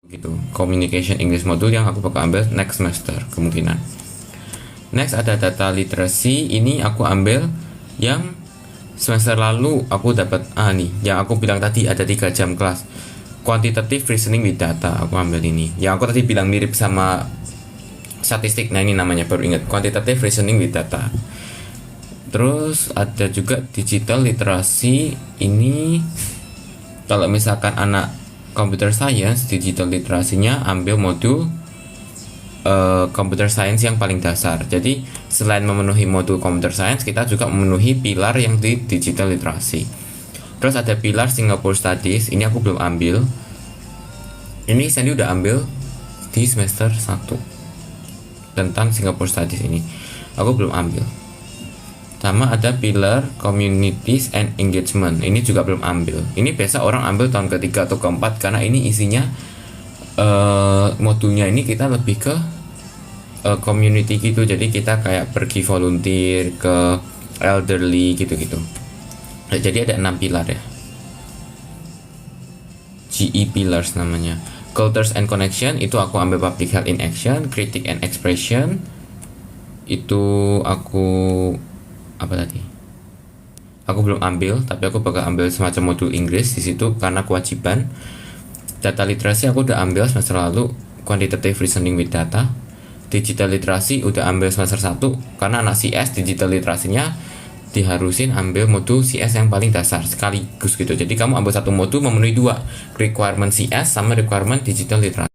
gitu, communication English modul yang aku bakal ambil next semester kemungkinan. Next ada data literacy, ini aku ambil yang semester lalu aku dapat nih yang aku bilang tadi ada 3 jam kelas quantitative reasoning with data, aku ambil ini yang aku tadi bilang mirip sama statistik. Nah ini namanya baru ingat, quantitative reasoning with data. Terus ada juga digital literacy, ini kalau misalkan anak computer science, digital literasinya ambil modul computer science yang paling dasar. Jadi selain memenuhi modul computer science, kita juga memenuhi pilar yang di digital literacy. Terus ada pilar Singapore Studies, ini aku belum ambil. Ini Sandy udah ambil di semester 1 tentang Singapore Studies, ini aku belum ambil. Sama ada pilar communities and engagement, ini juga belum ambil. Ini biasa orang ambil tahun ketiga atau keempat karena ini isinya modulnya ini kita lebih ke community gitu. Jadi kita kayak pergi volunteer ke elderly gitu-gitu. Jadi ada 6 pilar ya, GE pillars namanya. Cultures and connection itu aku ambil public health in action. Critic and expression itu aku apa tadi? Aku belum ambil, tapi aku bakal ambil semacam modul Inggris di situ karena kewajiban. Data literasi aku udah ambil semester lalu, quantitative reasoning with data. Digital literasi udah ambil semester 1 karena anak CS digital literasinya diharusin ambil modul CS yang paling dasar sekaligus gitu. Jadi kamu ambil satu modul memenuhi 2 requirement CS sama requirement digital literasi.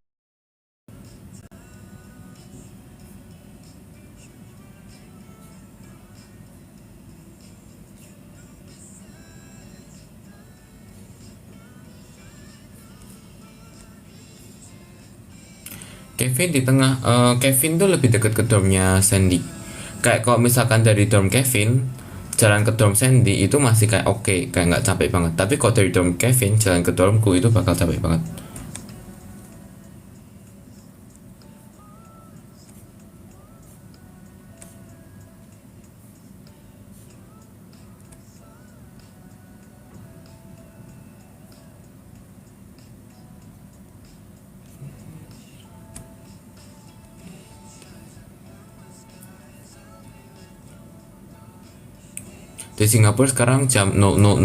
Kevin di tengah. Kevin tuh lebih deket ke dormnya Sandy. Kayak kalau misalkan dari dorm Kevin jalan ke dorm Sandy itu masih kayak oke, kayak nggak capek banget. Tapi kalau dari dorm Kevin jalan ke dormku itu bakal capek banget. Di Singapura sekarang jam 00.00.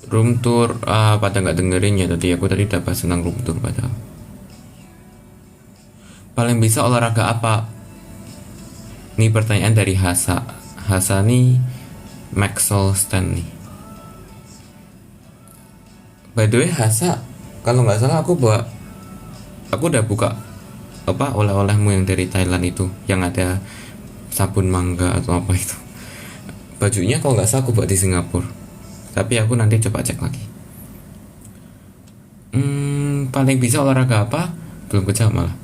Room tour pada nggak dengerin ya tadi, aku tadi udah bahas tentang room tour padahal. Paling bisa olahraga apa? Ini pertanyaan dari Hasa. Hasa nih Maxwell Stan nih. By the way Hasa, kalau nggak salah aku udah buka apa oleh-olehmu yang dari Thailand itu yang ada sabun mangga atau apa itu. Bajunya kalau nggak salah aku buat di Singapura, tapi aku nanti coba cek lagi. Paling bisa olahraga apa? Belum kejawab malah.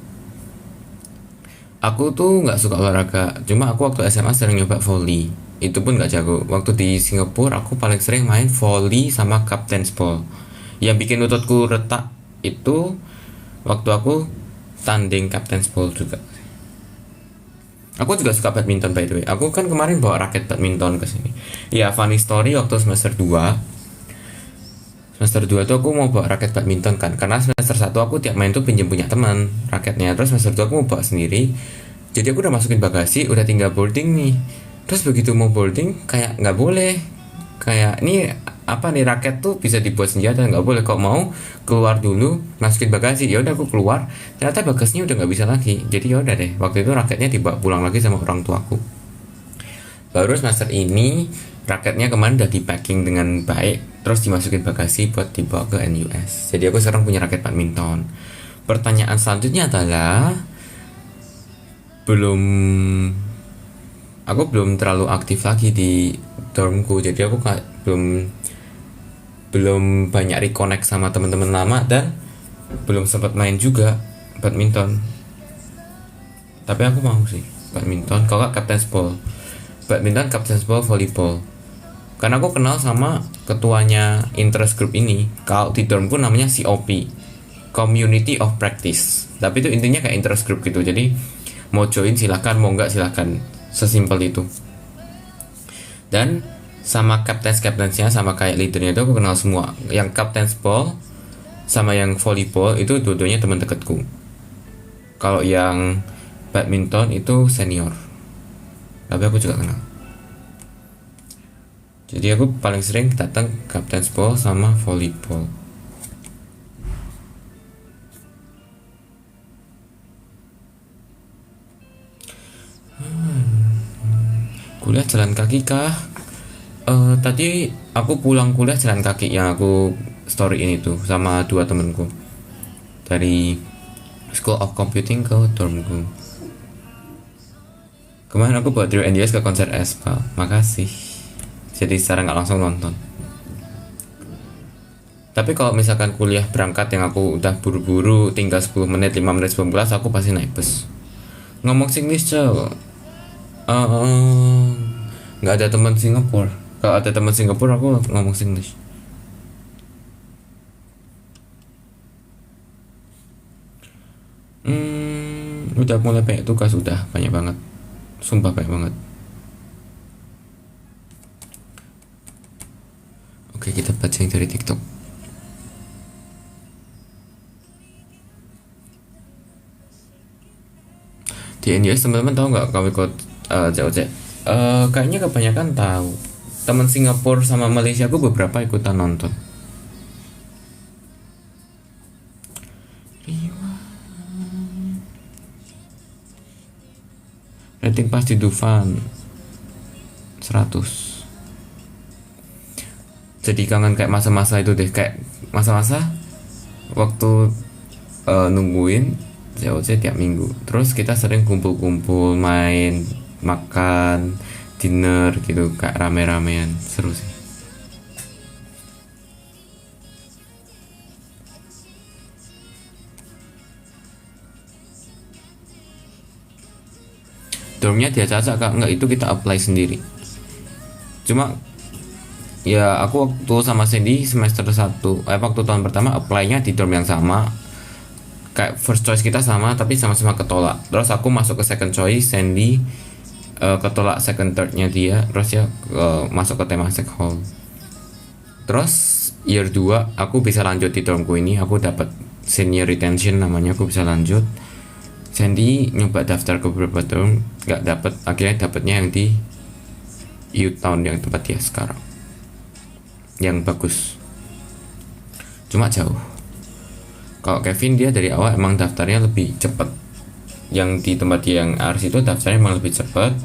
Aku tuh nggak suka olahraga, cuma aku waktu SMA sering nyoba volley, itu pun nggak jago. Waktu di Singapura aku paling sering main volley sama captain's ball. Yang bikin lututku retak itu waktu aku tanding captain's ball juga. Aku juga suka badminton by the way. Aku kan kemarin bawa raket badminton ke sini. Ya funny story, waktu semester 2 tuh aku mau bawa raket badminton kan. Karena semester 1 aku tiap main tuh pinjem punya teman raketnya. Terus semester 2 aku mau bawa sendiri. Jadi aku udah masukin bagasi, udah tinggal boarding nih. Terus begitu mau boarding kayak nggak boleh. Kayak ini apa nih, raket tuh bisa dibuat senjata, nggak boleh. Kok mau keluar dulu masukin bagasi, ya udah aku keluar, ternyata bagasinya udah nggak bisa lagi. Jadi ya udah deh, waktu itu raketnya dibawa pulang lagi sama orang tuaku. Baru semester ini raketnya kemarin udah di packing dengan baik, terus dimasukin bagasi buat dibawa ke NUS. Jadi aku sekarang punya raket badminton. Pertanyaan selanjutnya adalah aku belum terlalu aktif lagi di dormku, jadi aku belum banyak reconnect sama teman-teman lama dan belum sempat main juga badminton. Tapi aku mau sih badminton, kalau nggak captain's ball. Badminton, captain's ball, volleyball. Karena aku kenal sama ketuanya interest group ini. Kalau di dormku namanya COP, Community of Practice. Tapi itu intinya kayak interest group gitu. Jadi mau join silahkan, mau nggak silahkan. Sesimpel itu. Dan sama captains-nya sama kayak leadernya itu aku kenal semua. Yang captains ball sama yang volleyball itu dua-duanya teman dekatku. Kalau yang badminton itu senior, tapi aku juga kenal. Jadi aku paling sering datang captains ball sama volleyball. Kuliah jalan kaki kah? Tadi aku pulang kuliah jalan kaki yang aku story ini tuh sama dua temenku dari School of Computing ke dormku. Kemarin aku buat Drew NDS ke konser Espa. Makasih. Jadi secara nggak langsung nonton. Tapi kalau misalkan kuliah berangkat yang aku udah buru-buru tinggal 10 menit 5 menit sebelum kelas, aku pasti naik bus. Ngomong Singlish cow. Nggak ada teman Singapura. Kalau ada teman Singapura aku ngomong Singlish. Udah mulai banyak tugas, udah banyak banget. Sumpah banyak banget. Oke, kita baca yang dari TikTok. Di NUS teman-teman tahu nggak kalau ikut JOC? Kayaknya kebanyakan tahu. Teman Singapura sama Malaysia aku beberapa ikutan nonton. Rating pas di Dufan 100. Jadi kangen kayak masa-masa itu deh, kayak masa-masa waktu nungguin JOC tiap minggu. Terus kita sering kumpul-kumpul, main, makan, dinner gitu, kayak rame-ramean. Seru sih. Dormnya dia acak kak, enggak, itu kita apply sendiri. Cuma ya aku waktu sama Sandy semester 1 waktu tahun pertama apply-nya di dorm yang sama, kayak first choice kita sama tapi sama-sama ketolak. Terus aku masuk ke second choice, Sandy ketolak second thirdnya dia, terus ya masuk ke Temasek Hall. Terus year 2 aku bisa lanjut di dormku ini, aku dapat senior retention namanya, aku bisa lanjut. Sandy nyoba daftar ke beberapa dorm, nggak dapet, akhirnya dapetnya yang di U-Town yang tempat dia sekarang, yang bagus, cuma jauh. Kalau Kevin dia dari awal emang daftarnya lebih cepet, yang di tempat dia yang Ars itu daftarnya emang lebih cepet.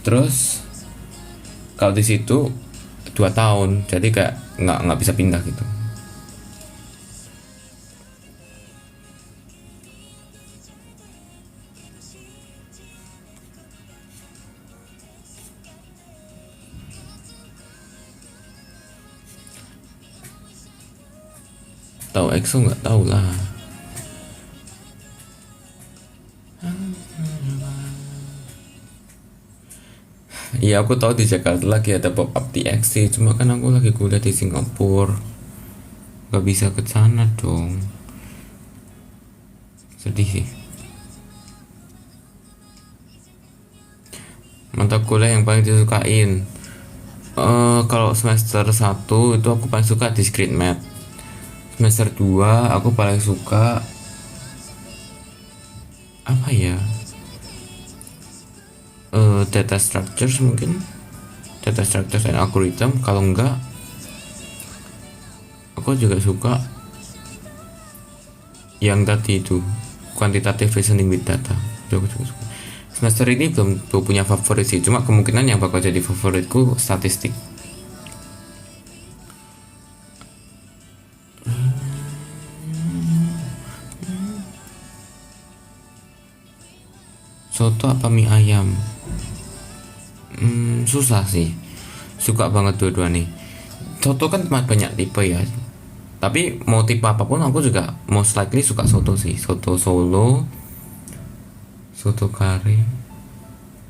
Terus kalau di situ 2 tahun, jadi kayak nggak bisa pindah gitu. Tahu EXO nggak, tahu lah. Iya aku tahu di Jakarta lagi ada pop up TXT, cuma kan aku lagi kuliah di Singapura, nggak bisa ke sana dong. Sedih sih. Mata kuliah yang paling disukain, kalau semester 1 itu aku paling suka discrete math. Semester 2 aku paling suka apa ya, data structures mungkin, data structures and algorithm. Kalau enggak aku juga suka yang tadi itu quantitative reasoning with data, itu aku juga suka. Semester ini belum punya favorit sih, cuma kemungkinan yang bakal jadi favoritku statistik. Soto apa mie ayam? Susah sih. Suka banget dua-dua nih. Soto kan banyak tipe ya. Tapi mau tipe apapun aku juga most likely suka soto sih. Soto Solo, soto kari,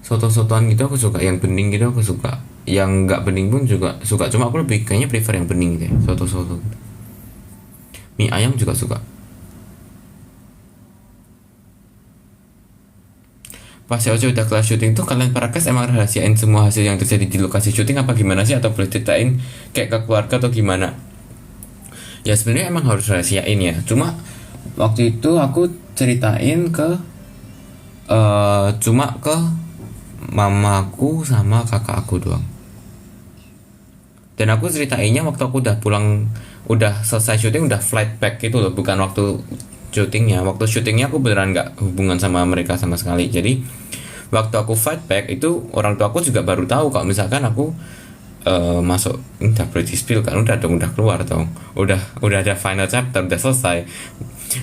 soto-sotoan gitu aku suka. Yang bening gitu aku suka. Yang nggak bening pun juga suka. Cuma aku lebih kayaknya prefer yang bening deh. Soto Solo. Mie ayam juga suka. pas Oce udah kelar syuting tuh kalian para cast emang rahasiain semua hasil yang terjadi di lokasi syuting apa gimana sih, atau boleh ceritain kayak ke keluarga atau gimana? Ya sebenarnya emang harus rahasiain ya, cuma waktu itu aku ceritain ke cuma ke mamaku sama kakak aku doang. Dan aku ceritainnya waktu aku udah pulang, udah selesai syuting, udah flight back gitu loh, bukan waktu syutingnya. Waktu syutingnya aku beneran nggak hubungan sama mereka sama sekali. Jadi waktu aku flight back itu orang tua aku juga baru tahu kalau misalkan aku masuk, udah pretty spill kan, udah dong, udah keluar dong, udah ada final chapter, udah selesai.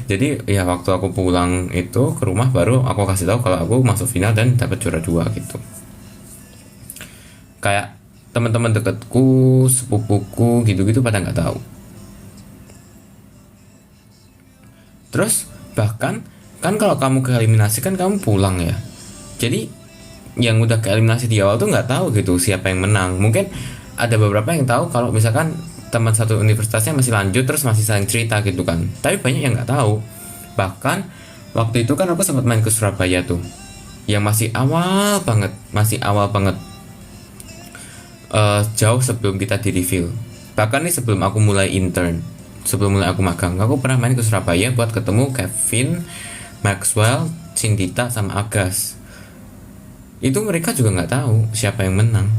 Jadi ya waktu aku pulang itu ke rumah baru aku kasih tahu kalau aku masuk final dan dapat juara 2 gitu. Kayak teman-teman deketku, sepupuku gitu-gitu pada nggak tahu. Terus bahkan kan kalau kamu ke eliminasi kan kamu pulang ya. Jadi yang udah ke eliminasi di awal tuh nggak tahu gitu siapa yang menang. Mungkin ada beberapa yang tahu kalau misalkan teman satu universitasnya masih lanjut terus masih saling cerita gitu kan. Tapi banyak yang nggak tahu. Bahkan waktu itu kan aku sempat main ke Surabaya tuh, yang masih awal banget, jauh sebelum kita di reveal. Bahkan nih sebelum aku mulai intern, sebelum mulai aku magang, aku pernah main ke Surabaya buat ketemu Kevin, Maxwell, Cindita sama Agas. Itu mereka juga nggak tahu siapa yang menang.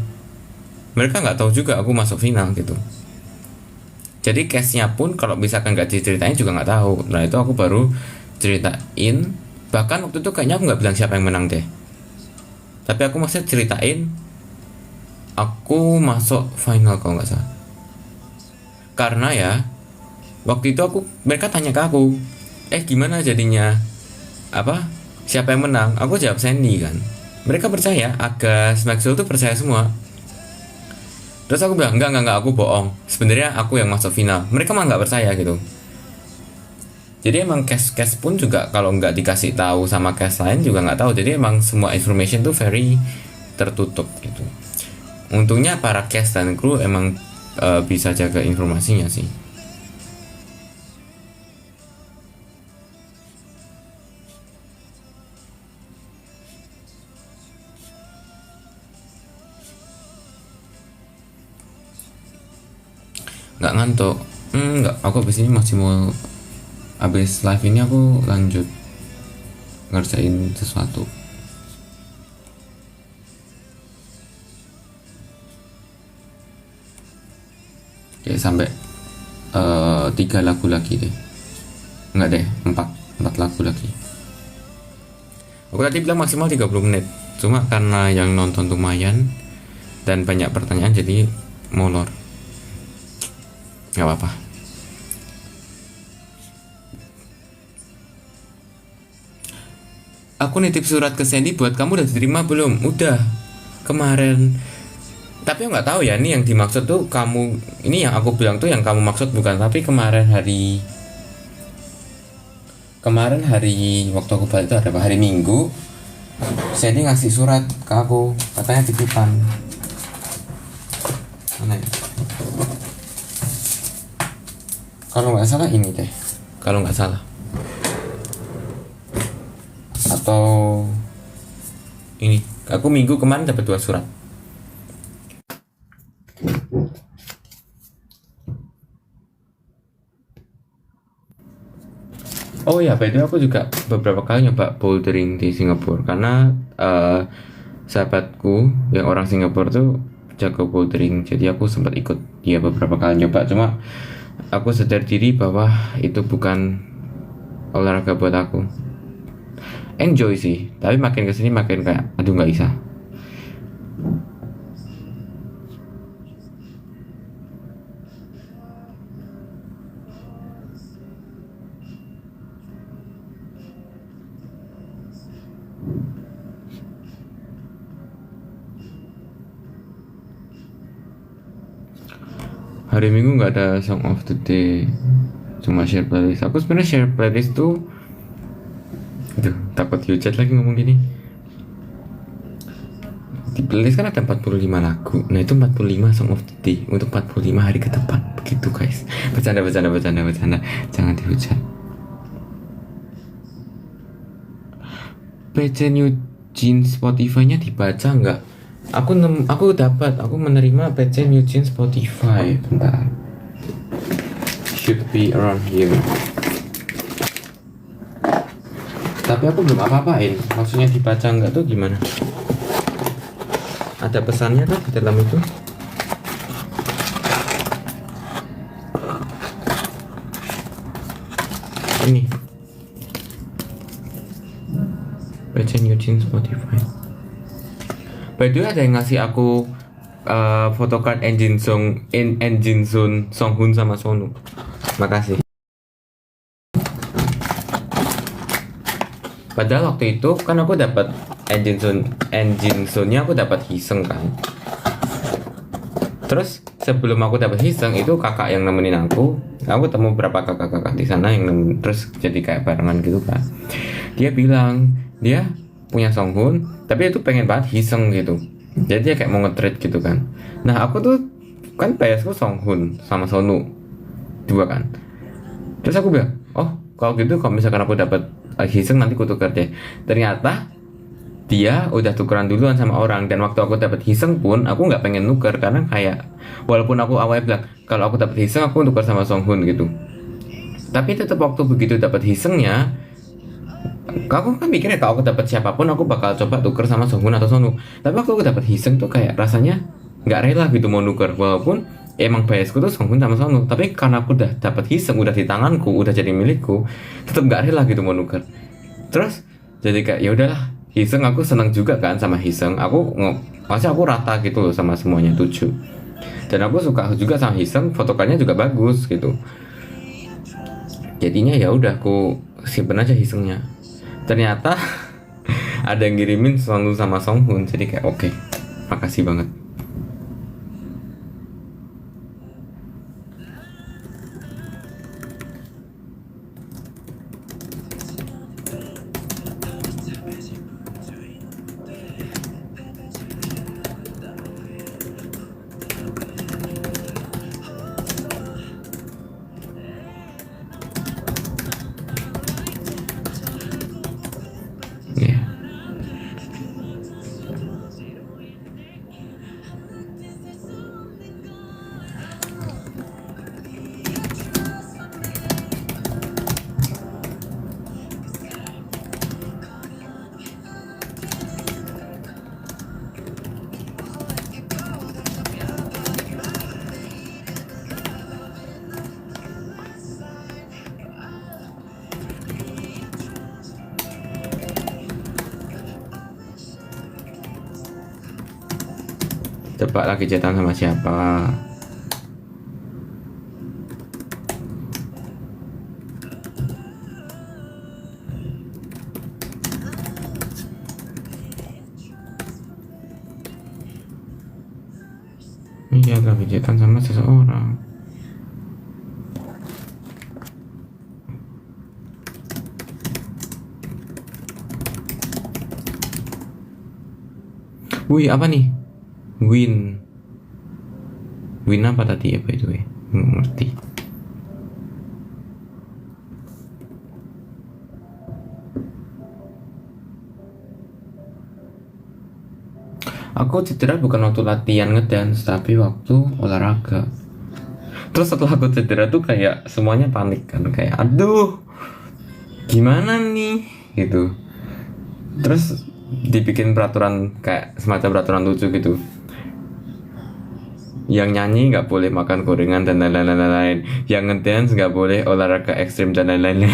Mereka nggak tahu juga aku masuk final gitu. Jadi case-nya pun kalau misalkan nggak diceritain juga nggak tahu. Nah itu aku baru ceritain. Bahkan waktu itu kayaknya aku nggak bilang siapa yang menang deh. Tapi aku masih ceritain aku masuk final kalau nggak salah. Karena ya waktu itu mereka tanya ke aku, gimana jadinya, apa, siapa yang menang? Aku jawab Sandy kan. Mereka percaya, Agas, Maxwell tuh percaya semua. Terus aku bilang enggak, aku bohong, sebenarnya aku yang masuk final. Mereka mah nggak percaya gitu. Jadi emang cast pun juga kalau nggak dikasih tahu sama cast lain juga nggak tahu. Jadi emang semua information tuh very tertutup gitu. Untungnya para cast dan kru emang bisa jaga informasinya sih. Nggak ngantuk. Nggak, aku abis ini masih mau, abis live ini aku lanjut ngerjain sesuatu. Kayak sampai 3 lagu lagi deh. Enggak deh, 4 lagu lagi. Aku tadi bilang maksimal 30 menit. Cuma karena yang nonton lumayan dan banyak pertanyaan jadi molor. Gak apa-apa. Aku nitip surat ke Sandy buat kamu, udah diterima belum? Udah kemarin. Tapi aku nggak tahu ya, ini yang dimaksud tuh kamu, ini yang aku bilang tuh yang kamu maksud bukan. Tapi kemarin hari waktu aku balik itu ada hari Minggu, Sandy ngasih surat ke aku, katanya titipan. Mana ya? Kalau nggak salah ini deh, kalau nggak salah, atau ini, aku minggu kemarin dapat 2 surat. Oh ya, by the way, aku juga beberapa kali nyoba bouldering di Singapura karena sahabatku yang orang Singapura tuh jago bouldering, jadi aku sempat ikut dia beberapa kali nyoba. Cuma aku sadar diri bahwa itu bukan olahraga buat aku. Enjoy sih, tapi makin kesini makin kayak aduh nggak bisa. Hari Minggu nggak ada song of the day, cuma share playlist. Aku sebenarnya share playlist tuh, aduh takut hujat lagi ngomong gini. Di playlist kan ada 45 lagu. Nah itu 45 song of the day untuk 45 hari ke depan. Begitu guys. Bercanda. Jangan dihujat. PC Jin Spotify-nya dibaca nggak? Aku menerima PC New Jin Spotify. Bentar. Should be around here. Tapi aku belum apa-apain. Maksudnya dibaca nggak tuh gimana? Ada pesannya tuh di dalam itu? Ini PC New Jin Spotify. By the way, ada yang ngasih aku photocard engine Zone Songhun sama Sonu. Makasih. Padahal waktu itu kan aku dapat engine zone-nya aku dapat Hiseng kan. Terus sebelum aku dapat Hiseng itu kakak yang nemenin aku ketemu berapa kakak-kakak di sana yang nemenin, terus jadi kayak barengan gitu kan. Dia bilang dia punya Songhun tapi itu pengen banget Hiseng gitu. Jadi dia kayak mau nge-trade gitu kan. Nah aku tuh kan biasku Songhun sama Sonu dua kan. Terus aku bilang, oh kalau gitu kalau misalkan aku dapat Hiseng nanti aku tuker deh. Ternyata dia udah tukeran duluan sama orang, dan waktu aku dapat Hiseng pun aku nggak pengen nuker karena kayak walaupun aku awalnya bilang kalau aku dapat Hiseng aku tuker sama Songhun gitu, tapi tetap waktu begitu dapat Hisengnya aku kan mikirnya kalau aku dapat siapapun aku bakal coba tuker sama Songhun atau Sonu. Tapi waktu aku dapat Hiseng tuh kayak rasanya nggak rela gitu mau nuker, walaupun emang biasku tuh Songhun sama Sonu, tapi karena aku udah dapat Hiseng udah di tanganku udah jadi milikku, tetap nggak rela gitu mau nuker. Terus jadi kayak ya udahlah, Hiseng aku seneng juga kan sama Hiseng. Maksudnya aku rata gitu loh sama semuanya 7. Dan aku suka juga sama Hiseng, fotokannya juga bagus gitu. Jadinya ya udah aku simpen aja Hisengnya. Ternyata ada yang ngirimin Sonu sama Songhun, jadi kayak oke, makasih banget. Ya. Tebak lagi cetan sama siapa? Iya, lagi cetan sama seseorang. Wih, apa nih? Win apa tadi ya, by the way? Nggak ngerti. Aku cedera bukan waktu latihan ngedance, tapi waktu olahraga. Terus setelah aku cedera tuh kayak semuanya panik kan, kayak aduh gimana nih gitu. Terus dibikin peraturan kayak semacam peraturan lucu gitu. Yang nyanyi nggak boleh makan gorengan dan lain-lain. Yang ngedance nggak boleh olahraga ekstrim dan lain-lain.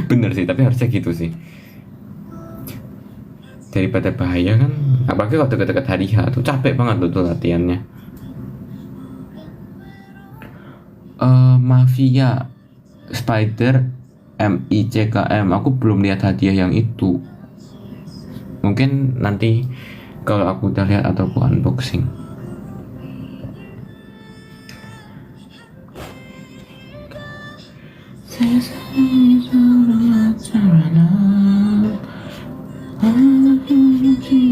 Bener sih, tapi harusnya gitu sih. Daripada bahaya kan, apalagi waktu deket-deket hari H tuh capek banget tuh latihannya. Mafia Spider MICKM, aku belum lihat hadiah yang itu. Mungkin nanti kalau aku udah lihat atau aku unboxing.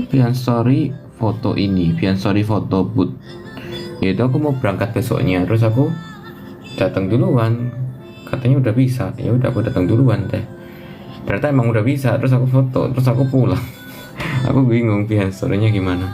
Pian story foto ini, pian story foto boot. Yaitu aku mau berangkat besoknya, terus aku datang duluan. Katanya udah bisa, ya udah aku datang duluan deh. Ternyata emang udah bisa, terus aku foto, terus aku pulang. Aku bingung behind story-nya gimana.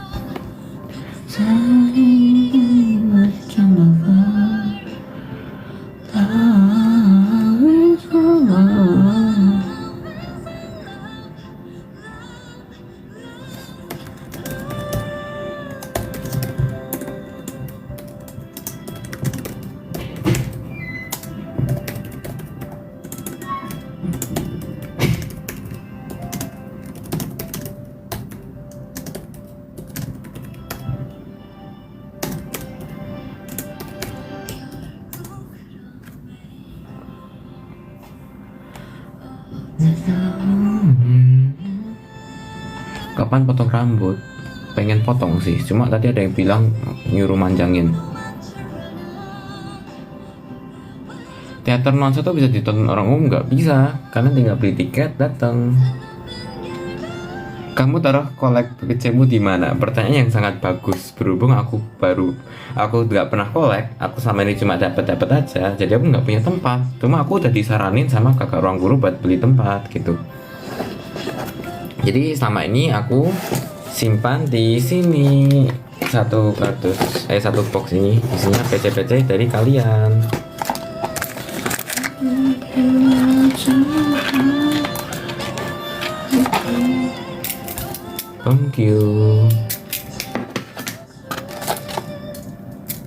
Kapan potong rambut? Pengen potong sih, cuma tadi ada yang bilang nyuruh manjangin. Teater Nuansa tuh bisa ditonton orang umum nggak? Bisa, karena tinggal beli tiket datang. Kamu taruh kolek kecilmu di mana? Pertanyaan yang sangat bagus. Berhubung aku nggak pernah kolek, aku sama ini cuma dapat aja, jadi aku nggak punya tempat. Cuma aku udah disaranin sama kakak ruang guru buat beli tempat gitu. Jadi selama ini aku simpan di sini satu box ini isinya PC-PC dari kalian. Thank you.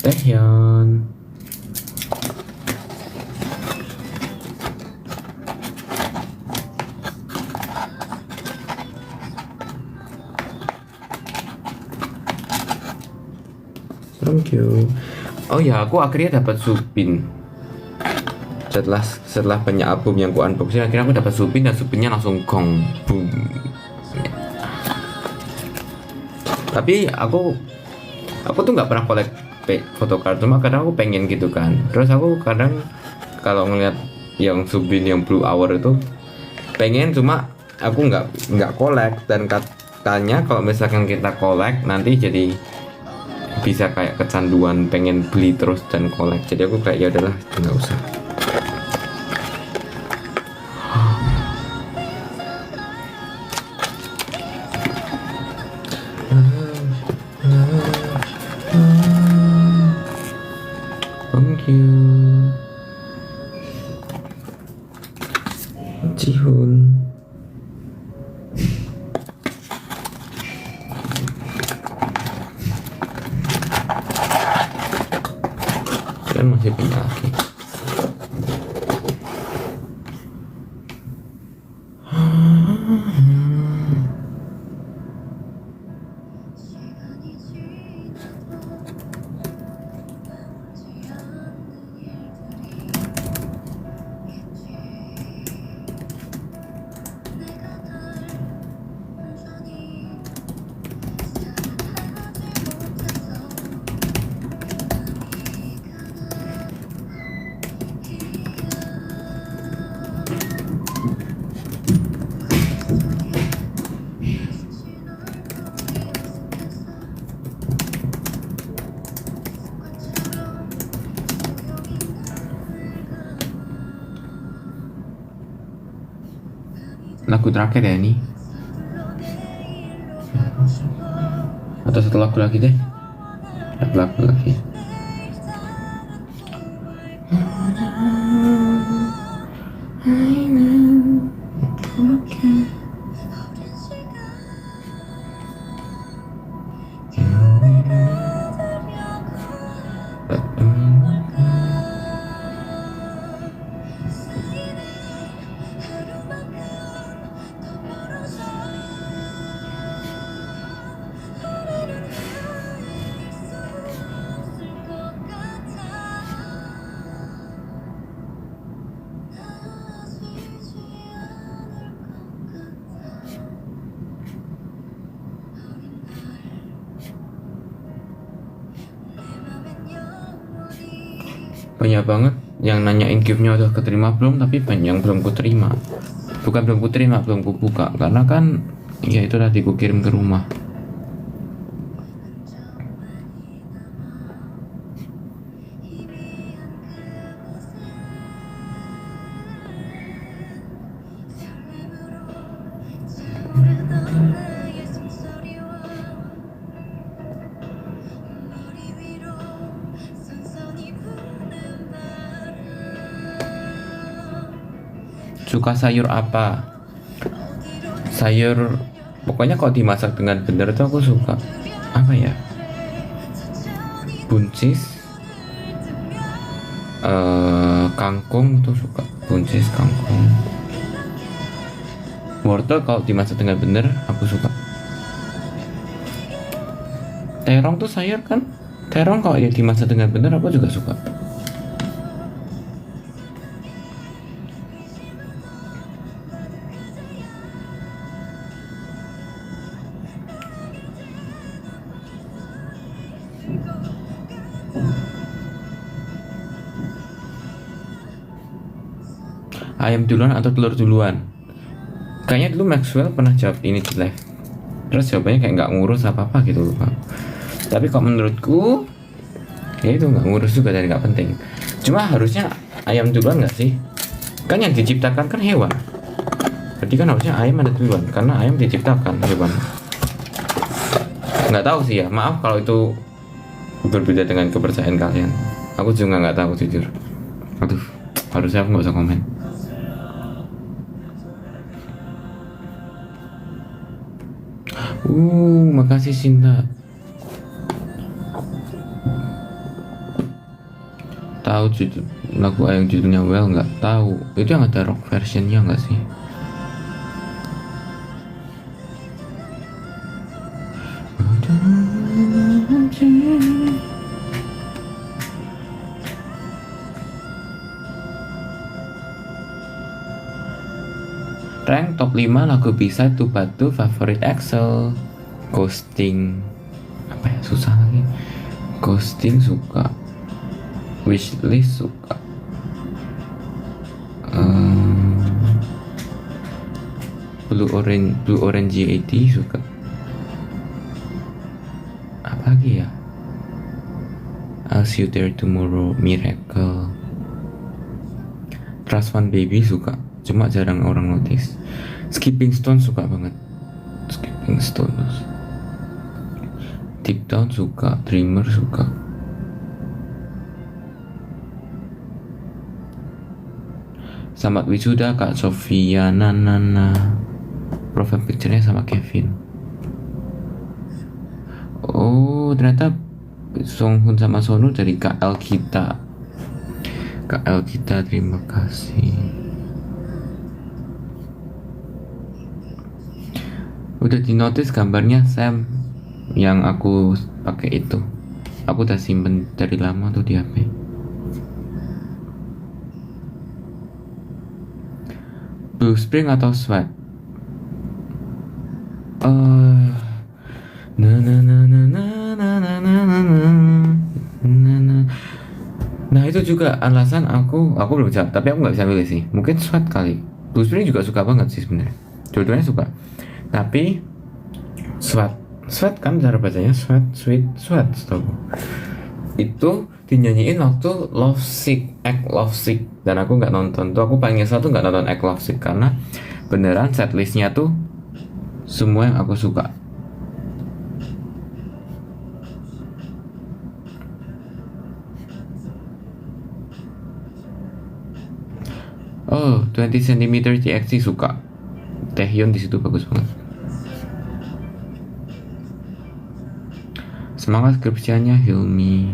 Taehyun. Thank you. Oh ya, aku akhirnya dapat Supin. Setelah banyak album yang ku unboxing, akhirnya aku dapat Supin dan Supinnya langsung gong boom. Tapi aku tuh nggak pernah kolek photocard, cuma kadang aku pengen gitu kan. Terus aku kadang kalau ngeliat yang Subin yang Blue Hour itu pengen, cuma aku nggak kolek. Dan katanya kalau misalkan kita kolek nanti jadi bisa kayak kecanduan pengen beli terus dan kolek. Jadi aku kayak ya udahlah nggak usah. Thank you, Jihun. Kan masih punya lagi. Lagu terakhir ya ini, atau satu lagu lagi deh, lagu lagi. Banyak banget yang nanyain gift-nya udah keterima belum, tapi banyak yang belum kuterima. Bukan belum kuterima, belum kubuka, karena kan ya itu tadi kukirim ke rumah. Suka sayur apa? Sayur, pokoknya kalau dimasak dengan benar tuh aku suka. Apa ya? Buncis, kangkung tuh suka. Buncis, kangkung. Wortel kalau dimasak dengan benar aku suka. Terong tuh sayur kan? Terong kalau dia dimasak dengan benar aku juga suka. Ayam duluan atau telur duluan? Kayaknya dulu Maxwell pernah jawab ini di live. Terus jawabannya kayak nggak ngurus apa-apa gitu lupa. Tapi kalau menurutku, ya itu nggak ngurus juga dan nggak penting. Cuma harusnya ayam duluan nggak sih? Kan yang diciptakan kan hewan. Berarti kan harusnya ayam ada duluan karena ayam diciptakan hewan. Nggak tahu sih ya. Maaf kalau itu berbeda dengan kepercayaan kalian. Aku juga nggak tahu jujur. Aduh, harusnya aku nggak usah komen. Makasih Sinta. Tahu judul lagu yang judulnya Well nggak tahu. Itu yang ada rock versionnya nggak sih? Rank top 5 lagu B-side to Batu favorit Axel. Ghosting, apa ya, susah lagi. Ghosting suka. Wishlist suka. Blue Orange GAT suka. Apa lagi ya? I'll See You There Tomorrow, Miracle. Trust Fund Baby suka, cuma jarang orang notice. Skipping Stone suka banget. Skipping Stone. Deep Down suka. Dreamer suka. Selamat wisuda Kak Sofia Nana. Profile picture-nya sama Kevin. Oh, ternyata Songhun sama Sonu dari KL kita. KL kita, terima kasih. Udah di notice gambarnya Sam yang aku pakai itu. Aku udah simpen dari lama tuh di HP. Blue Spring atau Sweat? Nah itu juga alasan aku belum bisa, tapi aku nggak bisa milih sih. Mungkin Sweat kali. Blue Spring juga suka banget sih sebenarnya. Dua-duanya suka. Tapi Sweat kan cara bacanya Sweat, setahu. Itu dinyanyiin waktu Love Sick, Act Love Sick, dan aku nggak nonton. Tuh aku paling nyesel tuh nggak nonton Act Love Sick karena beneran setlistnya tuh semua yang aku suka. Oh, 20 cm TXT suka. Taehyun di situ bagus banget. Semangat skripsiannya Hilmi.